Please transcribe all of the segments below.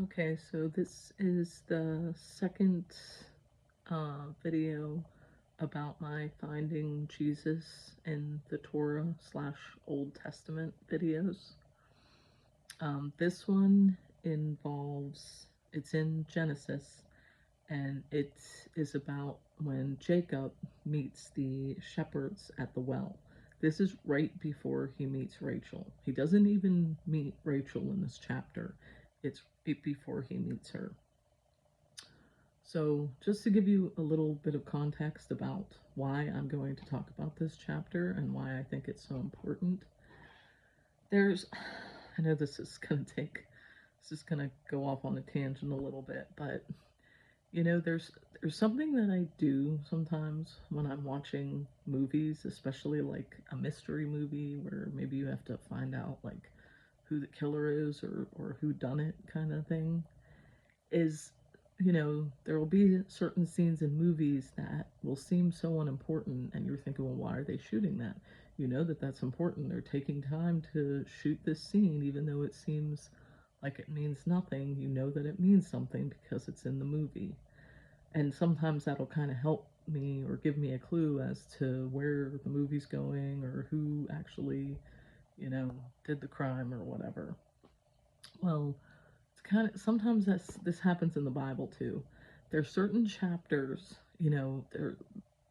Okay, so this is the second video about my finding Jesus in the Torah slash Old Testament videos. This one it's in Genesis, and it is about when Jacob meets the shepherds at the well. This is right before he meets Rachel. He doesn't even meet Rachel in this chapter. It's before he meets her. So, just to give you a little bit of context about why I'm going to talk about this chapter and why I think it's so important, I know this is going to go off on a tangent a little bit, but there's something that I do sometimes when I'm watching movies, especially like a mystery movie where maybe you have to find out like who the killer is or who done it kind of thing, is there will be certain scenes in movies that will seem so unimportant, and you're thinking, well, why are they shooting that? You know that that's important. They're taking time to shoot this scene, even though it seems like it means nothing. You know that it means something because it's in the movie. And sometimes that'll kind of help me or give me a clue as to where the movie's going or who actually, you know, did the crime or whatever. Well, it's kind of sometimes this happens in the Bible too. There's certain chapters, there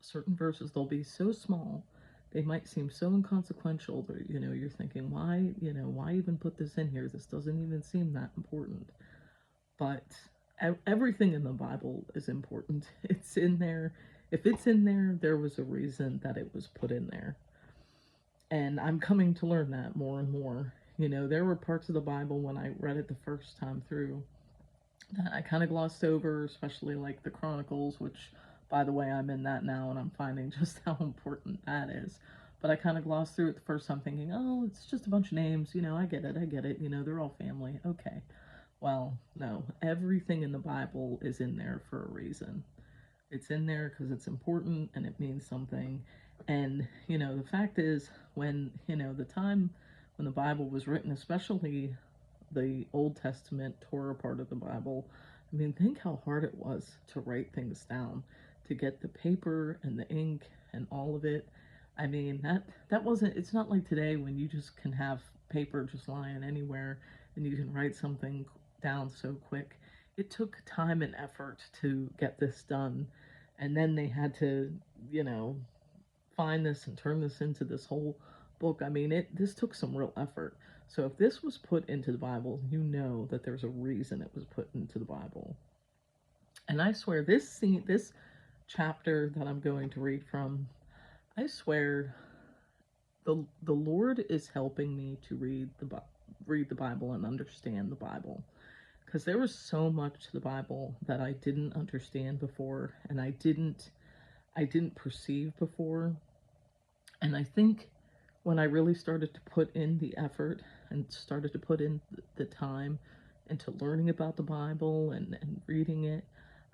certain verses, they'll be so small, they might seem so inconsequential that you're thinking, why even put this in here? This doesn't even seem that important. But everything in the Bible is important. It's in there. If it's in there, there was a reason that it was put in there. And I'm coming to learn that more and more. There were parts of the Bible when I read it the first time through that I kind of glossed over, especially like the Chronicles, which, by the way, I'm in that now and I'm finding just how important that is. But I kind of glossed through it the first time thinking, oh, it's just a bunch of names. I get it. They're all family. Okay. Well, no, everything in the Bible is in there for a reason. It's in there because it's important and it means something. And, the fact is, when, the time when the Bible was written, especially the Old Testament Torah part of the Bible, I mean, think how hard it was to write things down, to get the paper and the ink and all of it. I mean, that wasn't, it's not like today when you just can have paper just lying anywhere and you can write something down so quick. It took time and effort to get this done. And then they had to, you know, find this and turn this into this whole book. I mean, this took some real effort. So if this was put into the Bible, you know that there's a reason it was put into the Bible. And I swear this chapter that I'm going to read from, I swear the Lord is helping me to read the Bible and understand the Bible, because there was so much to the Bible that I didn't understand before, and I didn't perceive before. And I think when I really started to put in the effort and started to put in the time into learning about the Bible and reading it,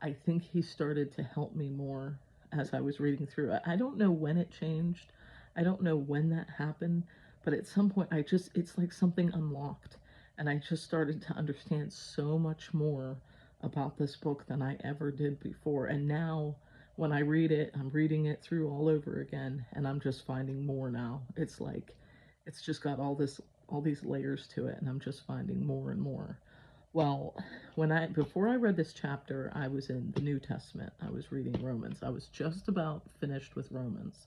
I think he started to help me more as I was reading through it. I don't know when it changed. I don't know when that happened, but at some point it's like something unlocked, and I just started to understand so much more about this book than I ever did before. And now when I read it, I'm reading it through all over again, and I'm just finding more now. It's like it's just got all these layers to it, and I'm just finding more and more. Well, before I read this chapter, I was in the New Testament. I was reading Romans. I was just about finished with Romans.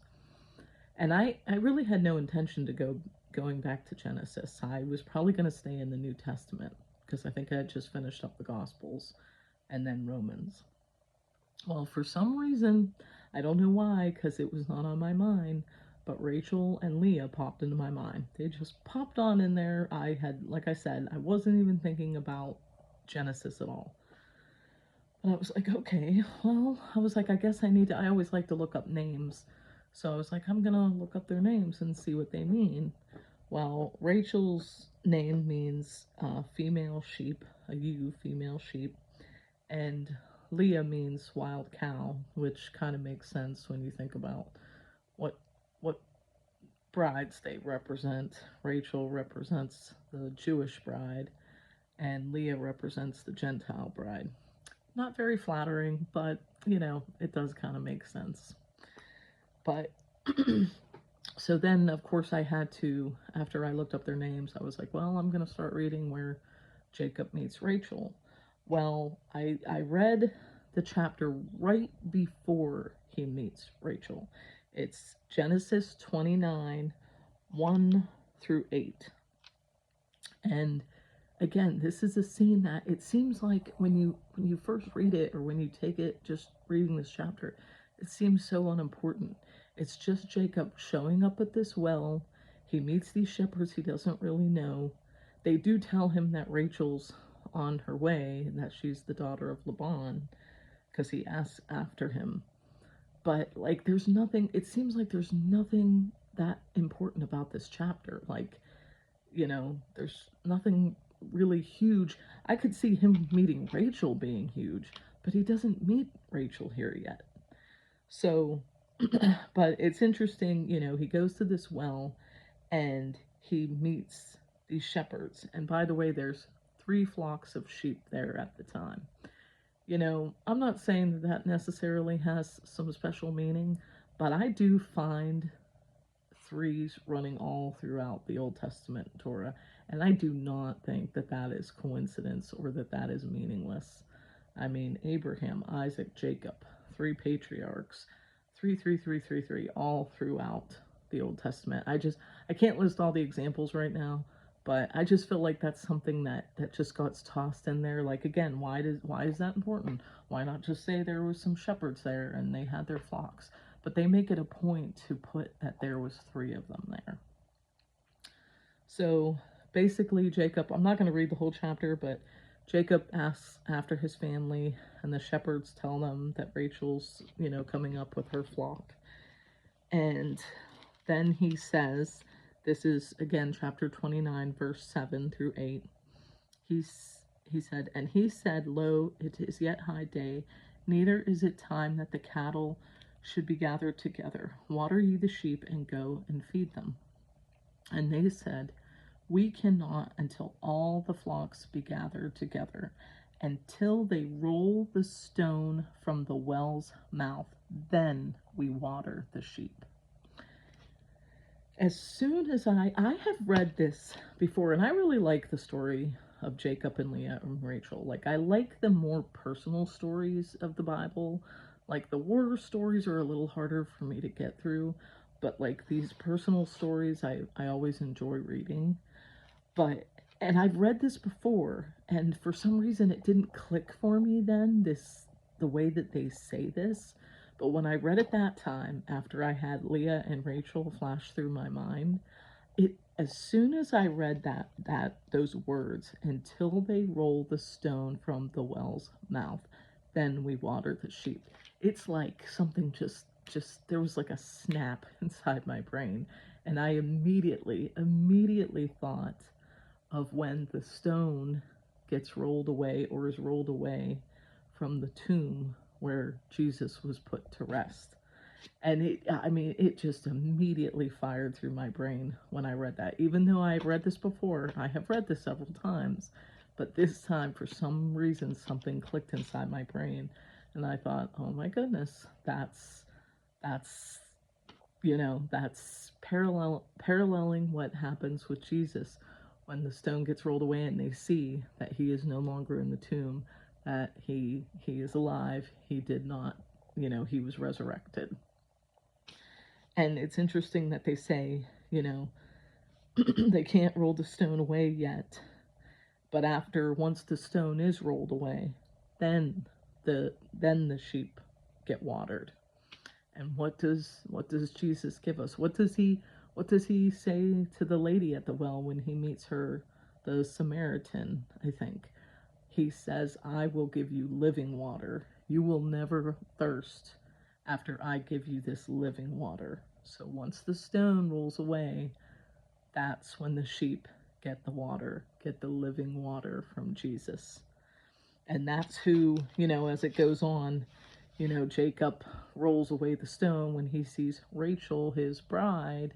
And I really had no intention to going back to Genesis. I was probably going to stay in the New Testament because I think I had just finished up the Gospels and then Romans. Well, for some reason, I don't know why, because it was not on my mind, but Rachel and Leah popped into my mind. They just popped on in there. Like I said, I wasn't even thinking about Genesis at all. But I was like, okay, well, I was like, I guess I always like to look up names. So I was like, I'm gonna look up their names and see what they mean. Well, Rachel's name means female sheep, a ewe, female sheep, and Leah means wild cow, which kind of makes sense when you think about what what brides they represent. Rachel represents the Jewish bride, and Leah represents the Gentile bride. Not very flattering, but it does kind of make sense. But so then, of course, I had to, after I looked up their names, I was like, well, I'm going to start reading where Jacob meets Rachel. Well, I read the chapter right before he meets Rachel. It's Genesis 29, 1 through 8. And again, this is a scene that it seems like when you first read it, or when you take it just reading this chapter, it seems so unimportant. It's just Jacob showing up at this well. He meets these shepherds he doesn't really know. They do tell him that Rachel's on her way and that she's the daughter of Laban, because he asks after him. But like, there's nothing, it seems like there's nothing that important about this chapter. Like, there's nothing really huge. I could see him meeting Rachel being huge, but he doesn't meet Rachel here yet. So, but it's interesting, he goes to this well and he meets these shepherds. And by the way, there's 3 flocks of sheep there at the time. I'm not saying that that necessarily has some special meaning, but I do find threes running all throughout the Old Testament Torah, and I do not think that that is coincidence or that that is meaningless. I mean, Abraham, Isaac, Jacob, 3 patriarchs, 3, all throughout the Old Testament. I can't list all the examples right now, but I just feel like that's something that just got tossed in there. Like, again, why is that important? Why not just say there was some shepherds there and they had their flocks? But they make it a point to put that there was 3 of them there. So basically, Jacob, I'm not going to read the whole chapter, but Jacob asks after his family, and the shepherds tell them that Rachel's, coming up with her flock. And then he says, this is again chapter 29, verse 7 through 8. He said, and he said, lo, it is yet high day, neither is it time that the cattle should be gathered together. Water ye the sheep and go and feed them. And they said, we cannot until all the flocks be gathered together, until they roll the stone from the well's mouth, then we water the sheep. As soon as I have read this before, and I really like the story of Jacob and Leah and Rachel. Like, I like the more personal stories of the Bible. Like, the war stories are a little harder for me to get through, but like these personal stories I always enjoy reading. And I've read this before, and for some reason it didn't click for me then, the way that they say this. But when I read it that time, after I had Leah and Rachel flash through my mind, as soon as I read those words, until they roll the stone from the well's mouth, then we water the sheep. It's like something just there was like a snap inside my brain, and I immediately thought of when the stone gets rolled away, or is rolled away from the tomb where Jesus was put to rest. And it just immediately fired through my brain when I read that. Even though I've read this before, I have read this several times, but this time, for some reason, something clicked inside my brain, and I thought, oh my goodness, that's paralleling what happens with Jesus when the stone gets rolled away and they see that he is no longer in the tomb, that he is alive. He did not, he was resurrected. And it's interesting that they say, they can't roll the stone away yet, but once the stone is rolled away, then the sheep get watered. And what does Jesus give us? What does he say to the lady at the well when he meets her, the Samaritan, I think? He says, I will give you living water. You will never thirst after I give you this living water. So once the stone rolls away, that's when the sheep get the water, get the living water from Jesus. And that's who, as it goes on, Jacob rolls away the stone when he sees Rachel, his bride,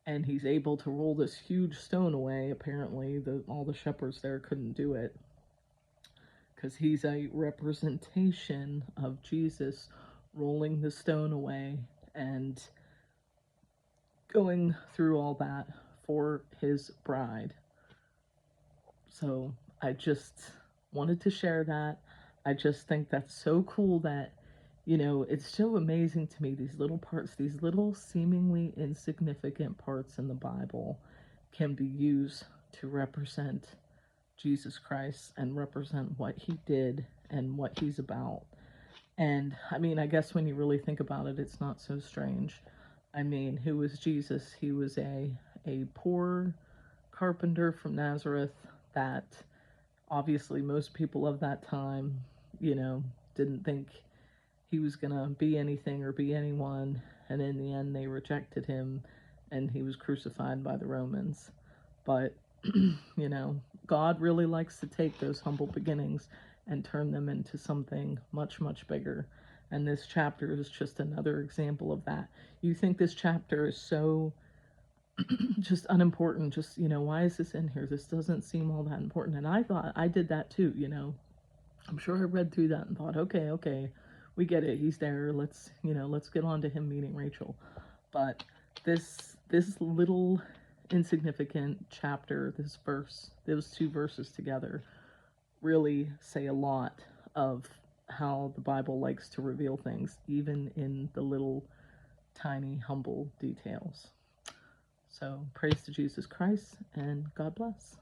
and he's able to roll this huge stone away. Apparently, all the shepherds there couldn't do it because he's a representation of Jesus rolling the stone away and going through all that for his bride. So I just wanted to share that. I just think that's so cool that, it's so amazing to me, these little parts, these little seemingly insignificant parts in the Bible can be used to represent Jesus Christ and represent what he did and what he's about. And I mean, I guess when you really think about it, it's not so strange. I mean, who was Jesus? He was a poor carpenter from Nazareth that obviously most people of that time, didn't think he was going to be anything or be anyone. And in the end, they rejected him and he was crucified by the Romans. But, God really likes to take those humble beginnings and turn them into something much, much bigger. And this chapter is just another example of that. You think this chapter is so just unimportant, just, why is this in here? This doesn't seem all that important. And I thought, I did that too, I'm sure I read through that and thought, okay, we get it. He's there. Let's get on to him meeting Rachel. But this little insignificant chapter, this verse, those two verses together, really say a lot of how the Bible likes to reveal things, even in the little, tiny, humble details. So praise to Jesus Christ, and God bless.